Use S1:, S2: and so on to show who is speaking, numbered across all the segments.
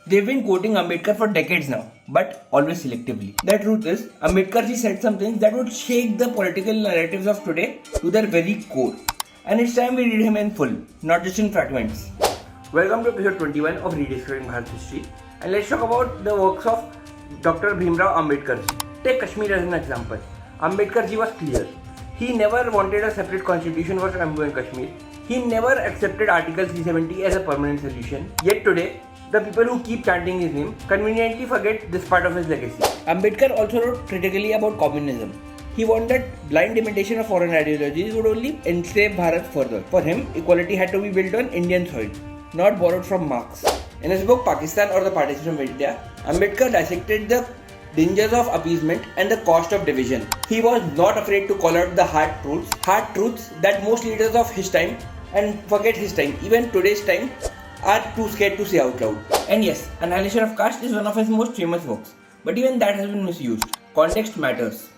S1: They've been quoting Ambedkar for decades now, but always selectively. The truth is, Ambedkar ji said some things that would shake the political narratives of today to their very core. And it's time we read him in full, not just in fragments. Welcome to episode 21 of Rediscovering Bharat History, and let's talk about the works of Dr. Bhimrao Ambedkar ji. Take Kashmir as an example. Ambedkar ji was clear. He never wanted a separate constitution for Jammu and Kashmir. He never accepted Article 370 as a permanent solution. Yet today, the people who keep chanting his name conveniently forget this part of his legacy. Ambedkar also wrote critically about communism. He warned that blind imitation of foreign ideologies would only enslave Bharat further. For him, equality had to be built on Indian soil, not borrowed from Marx. In his book Pakistan or the Partition of India, Ambedkar dissected the dangers of appeasement and the cost of division. He was not afraid to call out the hard truths that most leaders of his time and forget his time, even today's time, are too scared to say out loud. And yes, Annihilation of Caste is one of his most famous works, but even that has been misused. Context matters.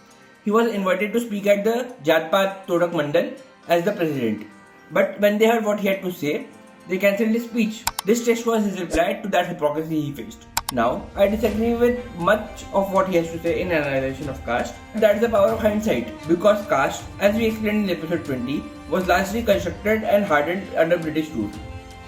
S1: He was invited to speak at the Jatpat Todak Mandal as the president, but when they heard what he had to say, they cancelled his speech. This text was his reply to that hypocrisy he faced. Now, I disagree with much of what he has to say in Annihilation of Caste. That's the power of hindsight, because caste, as we explained in episode 20, was largely constructed and hardened under British rule.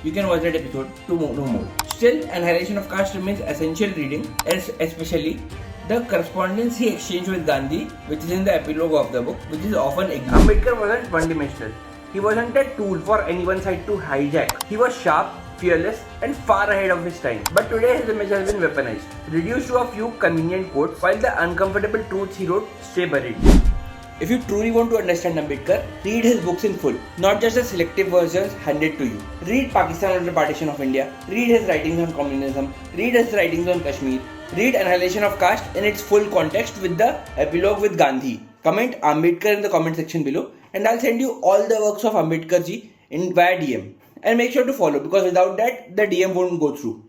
S1: You can watch that episode to know more. Still, Annihilation of Caste remains essential reading, especially the correspondence he exchanged with Gandhi, which is in the epilogue of the book, which is often ignored. Ambedkar wasn't one-dimensional. He wasn't a tool for any one side to hijack. He was sharp, fearless, and far ahead of his time. But today his image has been weaponized, reduced to a few convenient quotes, while the uncomfortable truths he wrote stay buried. If you truly want to understand Ambedkar, read his books in full, not just the selective versions handed to you. Read Pakistan or the Partition of India, read his writings on communism, read his writings on Kashmir, read Annihilation of Caste in its full context with the epilogue with Gandhi. Comment Ambedkar in the comment section below, and I'll send you all the works of Ambedkar ji via DM. And make sure to follow, because without that, the DM won't go through.